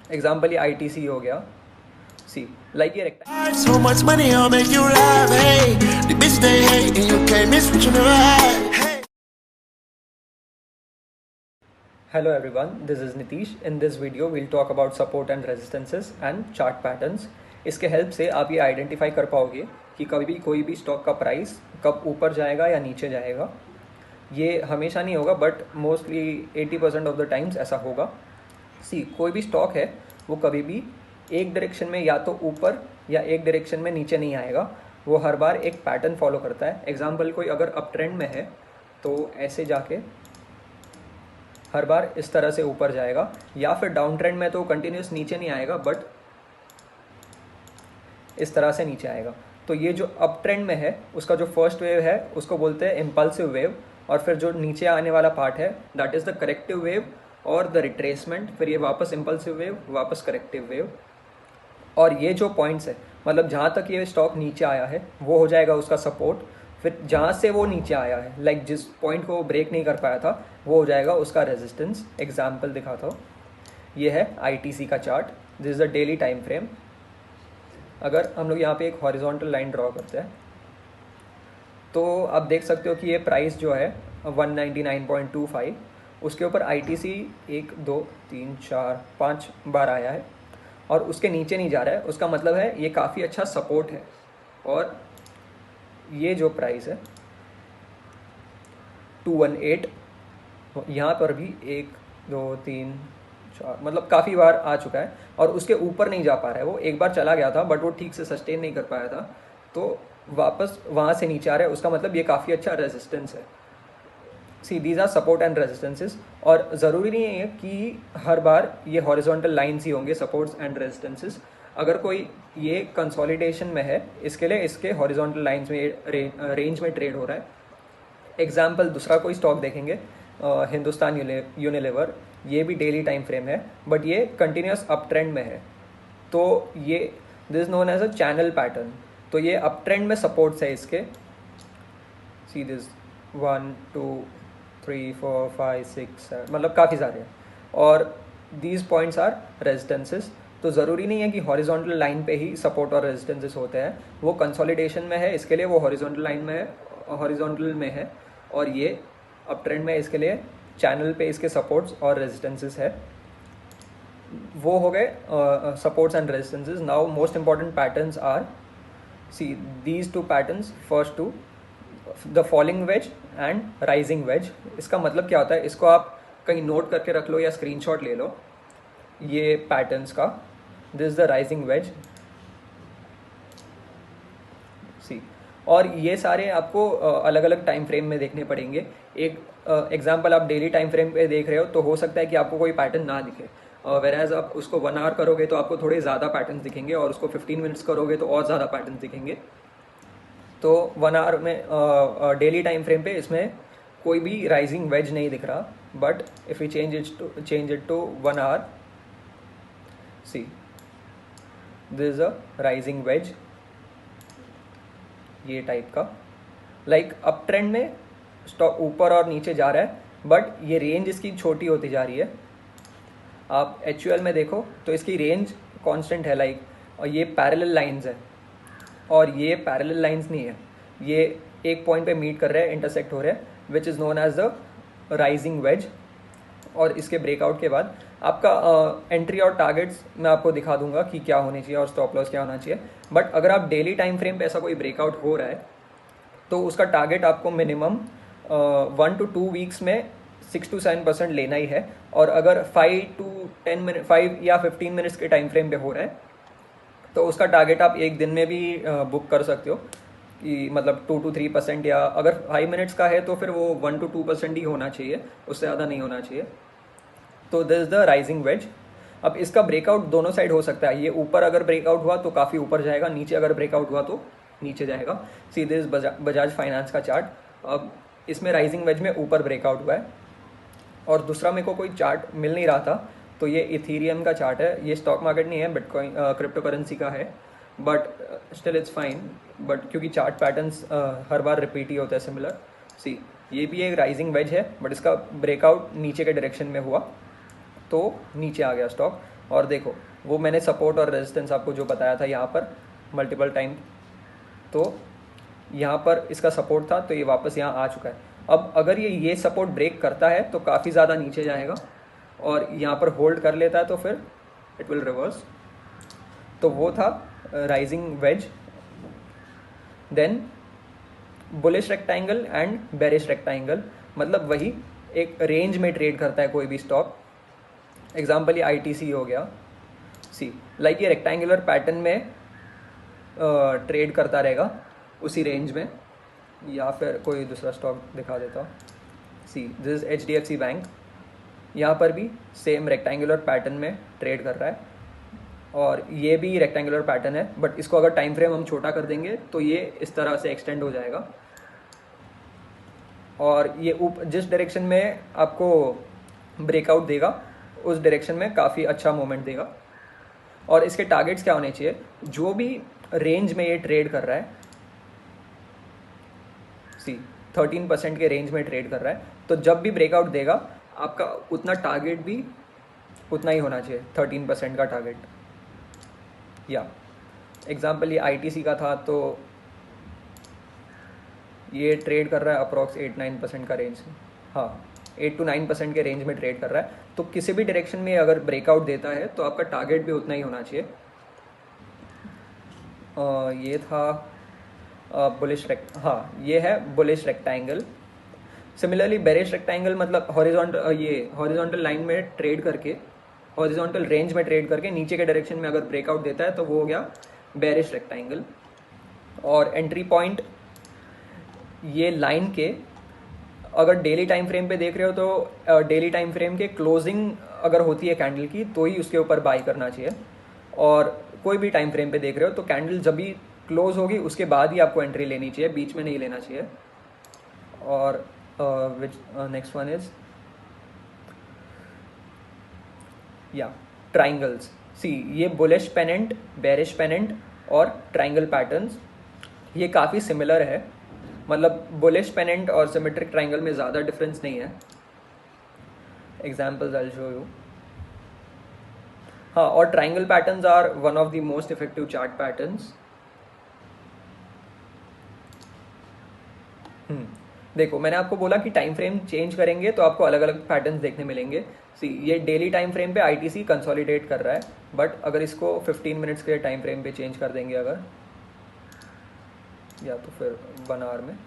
Example ये ITC हो गया। सी लाइक ये rectangle. So much money, I'll make you laugh. Hey, the bitch they hate, and you can't miss what you never had. Hey. Hello everyone, this is Nitish. In this video, we'll talk about support and resistances and chart patterns. इसके help से आप ये identify कर पाओगे कि कभी भी कोई भी स्टॉक का प्राइस कब ऊपर जाएगा या नीचे जाएगा। ये हमेशा नहीं होगा but mostly 80% of the times ऐसा होगा। कोई भी स्टॉक है वो कभी भी एक डायरेक्शन में या तो ऊपर या एक डायरेक्शन में नीचे नहीं आएगा। वो हर बार एक पैटर्न फॉलो करता है। एग्जाम्पल कोई अगर अप ट्रेंड में है तो ऐसे जाके हर बार इस तरह से ऊपर जाएगा, या फिर डाउन ट्रेंड में तो कंटिन्यूस नीचे नहीं आएगा बट इस तरह से नीचे आएगा। तो ये जो अप ट्रेंड में है उसका जो फर्स्ट वेव है उसको बोलते हैं इम्पल्सिव वेव, और फिर जो नीचे आने वाला पार्ट है that is the corrective wave और द रिट्रेसमेंट। फिर ये वापस इम्पल्सिव वेव, वापस करेक्टिव वेव। और ये जो पॉइंट्स है मतलब जहाँ तक ये स्टॉक नीचे आया है वो हो जाएगा उसका सपोर्ट। फिर जहाँ से वो नीचे आया है लाइक जिस पॉइंट को वो ब्रेक नहीं कर पाया था वो हो जाएगा उसका रेजिस्टेंस। एग्जाम्पल दिखाता हूँ, ये है ITC का chart, this is the daily time frame. अगर हम लोग यहाँ पे एक हॉरिजॉन्टल लाइन ड्रॉ करते हैं तो आप देख सकते हो कि ये प्राइस जो है 199.25, उसके ऊपर ITC 1 2 3 4 5 बार आया है और उसके नीचे नहीं जा रहा है। उसका मतलब है ये काफ़ी अच्छा सपोर्ट है। और ये जो प्राइस है 218, यहाँ पर भी 1 2 3 4 मतलब काफ़ी बार आ चुका है और उसके ऊपर नहीं जा पा रहा है। वो एक बार चला गया था बट वो ठीक से सस्टेन नहीं कर पाया था, तो वापस वहाँ से नीचे आ रहा है। उसका मतलब ये काफ़ी अच्छा रेजिस्टेंस है। These are support and resistances. और ज़रूरी नहीं है कि हर बार ये हॉरिजॉन्टल लाइन्स ही होंगे सपोर्ट्स एंड रेजिस्टेंसेस। अगर कोई ये कंसोलिडेशन में है इसके लिए इसके हॉरिजॉन्टल लाइन्स में रेंज में ट्रेड हो रहा है। एग्जाम्पल दूसरा कोई स्टॉक देखेंगे, हिंदुस्तान यूनिलीवर, ये भी डेली टाइम फ्रेम है बट ये कंटिन्यूस अप ट्रेंड में है। तो ये this is known as a channel pattern. तो ये अप ट्रेंड में सपोर्ट्स है इसके। सी दिस 1 2 3 4 5 6 7 मतलब काफ़ी सारे हैं। और दीज पॉइंट्स आर रेजिस्टेंसेस। तो ज़रूरी नहीं है कि हॉरिजॉन्टल लाइन पे ही सपोर्ट और रेजिस्टेंसेस होते हैं। वो कंसोलिडेशन में है इसके लिए वो हॉरिजॉन्टल लाइन में है, हॉरिजॉन्टल में है, और ये अप ट्रेंड में इसके लिए चैनल पे इसके सपोर्ट्स और रेजिस्टेंसेस है। वो हो गए supports and resistances. Now most important patterns are these two patterns, first two the falling wedge and rising wedge. इसका मतलब क्या होता है इसको आप कहीं नोट करके रख लो या स्क्रीनशॉट ले लो। ये पैटर्न्स का दिस द राइजिंग वेज और ये सारे आपको अलग अलग टाइम फ्रेम में देखने पड़ेंगे। एक एग्जांपल आप डेली टाइम फ्रेम पे देख रहे हो तो हो सकता है कि आपको कोई पैटर्न ना दिखे, वेराज आप उसको 1 आवर करोगे तो आपको थोड़े ज़्यादा पैटर्न दिखेंगे, और उसको 15 मिनट्स करोगे तो और ज़्यादा पैटर्न दिखेंगे। तो 1 आवर में डेली टाइम फ्रेम पे इसमें कोई भी राइजिंग वेज नहीं दिख रहा, but if you change it to 1 hour, see this is a rising wedge, ये टाइप का। लाइक अप ट्रेंड में स्टॉक ऊपर और नीचे जा रहा है बट ये रेंज इसकी छोटी होती जा रही है। आप HUL में देखो तो इसकी रेंज कांस्टेंट है लाइक, और ये पैरेलल लाइंस है और ये पैरेलल लाइंस नहीं है, ये एक पॉइंट पे मीट कर रहे हैं, इंटरसेक्ट हो रहे हैं, which is known as the rising wedge. और इसके ब्रेकआउट के बाद आपका एंट्री और टारगेट्स मैं आपको दिखा दूंगा कि क्या होने चाहिए और स्टॉप लॉस क्या होना चाहिए। बट अगर आप डेली टाइम फ्रेम पे ऐसा कोई ब्रेकआउट हो रहा है तो उसका टारगेट आपको मिनिमम 1 to 2 वीक्स में 6 to 7% लेना ही है। और अगर 5 to 10 मिनट 5 या 15 मिनट्स के टाइम फ्रेम पे हो रहा है तो उसका टारगेट आप एक दिन में भी बुक कर सकते हो कि मतलब 2 to 3%, या अगर 5 मिनट्स का है तो फिर वो 1 to 2% ही होना चाहिए, उससे ज़्यादा नहीं होना चाहिए। तो this is the rising veg. अब इसका ब्रेकआउट दोनों साइड हो सकता है। ये ऊपर अगर ब्रेकआउट हुआ तो काफ़ी ऊपर जाएगा, नीचे अगर ब्रेकआउट हुआ तो नीचे जाएगा। सीधे बजाज फाइनेंस का चार्ट, अब इसमें राइजिंग वेज में ऊपर ब्रेकआउट हुआ है। और दूसरा मेरे को कोई चार्ट मिल नहीं रहा था तो ये इथीरियम का चार्ट है। ये स्टॉक मार्केट नहीं है, बिटकॉइन क्रिप्टो करेंसी का है, but still it's fine. But क्योंकि चार्ट पैटर्न्स हर बार रिपीट ही होता है सिमिलर। ये भी एक राइजिंग वेज है बट इसका ब्रेकआउट नीचे के डायरेक्शन में हुआ तो नीचे आ गया स्टॉक। और देखो वो मैंने सपोर्ट और रेजिस्टेंस आपको जो बताया था यहाँ पर मल्टीपल टाइम, तो यहाँ पर इसका सपोर्ट था तो ये वापस यहाँ आ चुका है। अब अगर ये सपोर्ट ब्रेक करता है तो काफ़ी ज़्यादा नीचे जाएगा, और यहाँ पर होल्ड कर लेता है तो फिर इट विल रिवर्स। तो वो था rising wedge. Then bullish rectangle and bearish rectangle, मतलब वही एक रेंज में ट्रेड करता है कोई भी स्टॉक। एग्जाम्पल ये ITC हो गया। सी लाइक ये रेक्टेंगुलर पैटर्न में ट्रेड करता रहेगा उसी रेंज में, या फिर कोई दूसरा स्टॉक दिखा देता हूँ। सी दिस इज HDFC बैंक, यहाँ पर भी सेम रेक्टेंगुलर पैटर्न में ट्रेड कर रहा है, और ये भी रेक्टेंगुलर पैटर्न है, बट इसको अगर टाइम फ्रेम हम छोटा कर देंगे तो ये इस तरह से एक्सटेंड हो जाएगा, और ये जिस डायरेक्शन में आपको ब्रेकआउट देगा उस डायरेक्शन में काफ़ी अच्छा मोमेंट देगा। और इसके टारगेट्स क्या होने चाहिए, जो भी रेंज में ये ट्रेड कर रहा है, सी 13% के रेंज में ट्रेड कर रहा है, तो जब भी ब्रेकआउट देगा आपका उतना टारगेट भी उतना ही होना चाहिए, 13% का टारगेट। या एग्जाम्पल ये ITC का था, तो ये ट्रेड कर रहा है अप्रॉक्स 8-9% का रेंज, हाँ 8 to 9% के रेंज में ट्रेड कर रहा है, तो किसी भी डायरेक्शन में अगर ब्रेकआउट देता है तो आपका टारगेट भी उतना ही होना चाहिए। ये था हाँ ये है bullish rectangle. Similarly bearish rectangle मतलब हॉरिजॉन्टल लाइन में ट्रेड करके, हॉरिजॉन्टल रेंज में ट्रेड करके नीचे के डायरेक्शन में अगर ब्रेकआउट देता है तो वो हो गया बेरिश रेक्टेंगल। और एंट्री पॉइंट ये लाइन के, अगर डेली टाइम फ्रेम पे देख रहे हो तो डेली टाइम फ्रेम के क्लोजिंग अगर होती है कैंडल की तो ही उसके ऊपर बाई करना चाहिए, और कोई भी टाइम फ्रेम पे देख रहे हो तो कैंडल जब भी क्लोज होगी उसके बाद ही आपको एंट्री लेनी चाहिए, बीच में नहीं लेना चाहिए। और विच नेक्स्ट वन इज या ट्राइंगल्स। सी ये बुलिश पेनेंट, बेरिश पेनेंट और ट्राइंगल पैटर्न्स ये काफ़ी सिमिलर है, मतलब बुलिश पेनेंट और सिमेट्रिक ट्राइंगल में ज़्यादा डिफरेंस नहीं है। Examples I will show you. हाँ, और triangle patterns are one of the most effective chart patterns. देखो मैंने आपको बोला कि टाइम फ्रेम चेंज करेंगे तो आपको अलग अलग पैटर्न्स देखने मिलेंगे। सी ये डेली टाइम फ्रेम पे ITC कंसोलिडेट कर रहा है, बट अगर इसको 15 मिनट्स के टाइम फ्रेम पे चेंज कर देंगे अगर, या तो फिर 1 आवर में,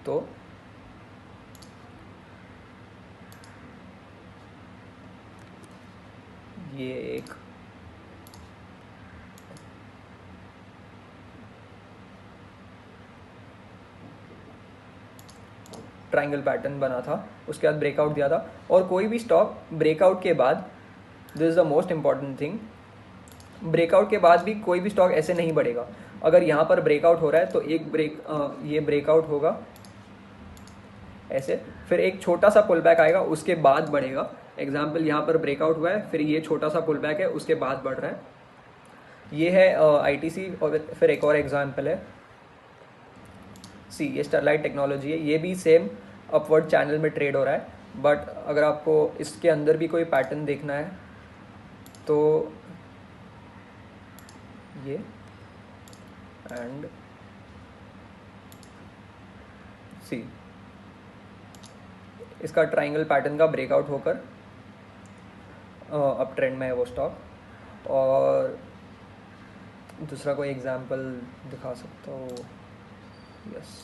तो ये एक ट्राइंगल पैटर्न बना था, उसके बाद ब्रेकआउट दिया था। और कोई भी स्टॉक ब्रेकआउट के बाद, this is the most important thing, breakout के बाद भी कोई भी स्टॉक ऐसे नहीं बढ़ेगा। अगर यहाँ पर ब्रेकआउट हो रहा है तो ये ब्रेकआउट होगा ऐसे, फिर एक छोटा सा पुल बैक आएगा, उसके बाद बढ़ेगा। एग्जाम्पल यहाँ पर ब्रेकआउट हुआ है, फिर ये छोटा सा पुल बैक है, उसके बाद बढ़ रहा है। ये है ITC। और फिर एक और एग्जाम्पल है, सी ये स्टरलाइट टेक्नोलॉजी है, ये भी सेम अपवर्ड चैनल में ट्रेड हो रहा है, बट अगर आपको इसके अंदर भी कोई पैटर्न देखना है तो ये एंड सी इसका ट्राइंगल पैटर्न का ब्रेकआउट होकर अप ट्रेंड में है वो स्टॉक। और दूसरा कोई एग्जांपल दिखा सकता हो? यस,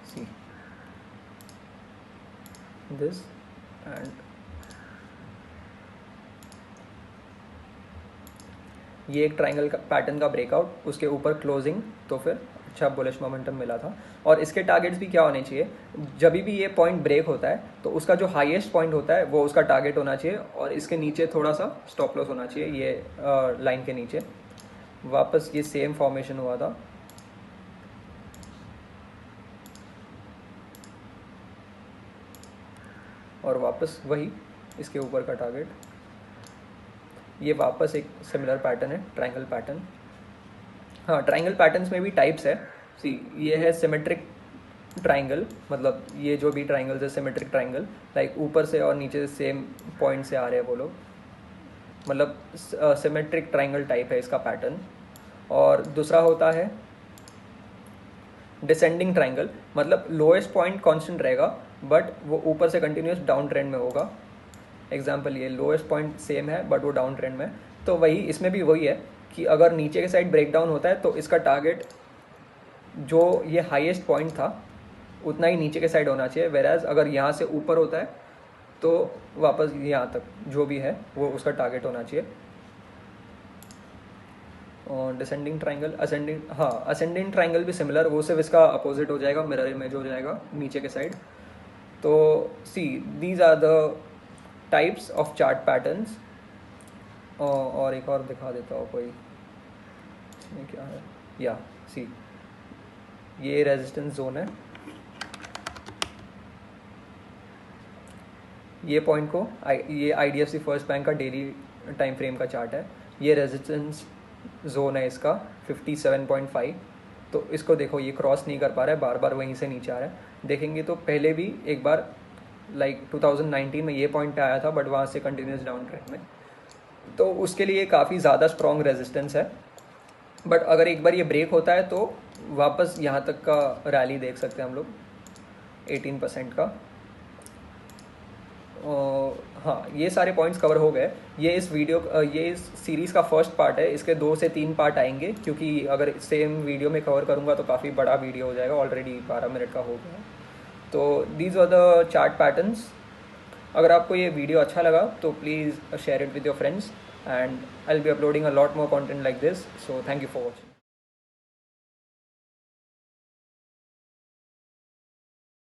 see this and ये एक ट्राइंगल का पैटर्न का ब्रेकआउट, उसके ऊपर क्लोजिंग, तो फिर अच्छा बुलिश मोमेंटम मिला था। और इसके टारगेट्स भी क्या होने चाहिए, जब भी ये पॉइंट ब्रेक होता है तो उसका जो हाईएस्ट पॉइंट होता है वो उसका टारगेट होना चाहिए, और इसके नीचे थोड़ा सा स्टॉप लॉस होना चाहिए, ये लाइन के नीचे। वापस ये सेम फॉर्मेशन हुआ था, और वापस वही इसके ऊपर का टारगेट। ये वापस एक सिमिलर पैटर्न है, ट्रायंगल पैटर्न। हाँ, ट्रायंगल पैटर्न्स में भी टाइप्स है। सी, ये है सिमेट्रिक ट्रायंगल, मतलब ये जो भी ट्रायंगल्स है सिमेट्रिक ट्रायंगल, लाइक ऊपर से और नीचे से सेम पॉइंट से आ रहे हैं वो लोग, मतलब सिमेट्रिक ट्रायंगल टाइप है इसका पैटर्न। और दूसरा होता है डिसेंडिंग ट्रायंगल, मतलब लोएस्ट पॉइंट कांस्टेंट रहेगा बट वो ऊपर से कंटिन्यूस डाउन ट्रेंड में होगा। एग्जांपल, ये लोएस्ट पॉइंट सेम है बट वो डाउन ट्रेंड में। तो वही इसमें भी वही है कि अगर नीचे के साइड ब्रेक डाउन होता है तो इसका टारगेट जो ये हाईएस्ट पॉइंट था उतना ही नीचे के साइड होना चाहिए, वेराज अगर यहाँ से ऊपर होता है तो वापस यहाँ तक जो भी है वो उसका टारगेट होना चाहिए। और डिसेंडिंग ट्रायंगल, असेंडिंग, हाँ असेंडिंग ट्रायंगल भी सिमिलर, वो सिर्फ इसका अपोजिट हो जाएगा, मिरर इमेज हो जाएगा नीचे के साइड। तो see, these are the types of chart patterns. और एक और दिखा देता हूँ, कोई इसमें क्या है, या सी, ये रेजिस्टेंस जोन है, ये पॉइंट को ये IDFC फर्स्ट बैंक का डेली टाइम फ्रेम का चार्ट है। ये रेजिस्टेंस जोन है इसका 57.5। तो इसको देखो, ये क्रॉस नहीं कर पा रहा है, बार बार वहीं से नीचे आ रहा है। देखेंगे तो पहले भी एक बार लाइक 2019 में ये पॉइंट पे आया था बट वहाँ से कंटिन्यूस डाउन ट्रेंड में, तो उसके लिए काफ़ी ज़्यादा स्ट्रॉन्ग रेजिस्टेंस है। बट अगर एक बार ये ब्रेक होता है तो वापस यहाँ तक का रैली देख सकते हैं हम लोग 18% का। हाँ, ये सारे पॉइंट्स कवर हो गए। ये इस सीरीज़ का फर्स्ट पार्ट है, इसके 2 से 3 पार्ट आएंगे, क्योंकि अगर सेम वीडियो में कवर करूँगा तो काफ़ी बड़ा वीडियो हो जाएगा, ऑलरेडी 12 मिनट का हो गया। तो these are the chart patterns. अगर आपको ये वीडियो अच्छा लगा तो please share it with your friends, and I will be uploading a lot more content like this, so thank you for watching.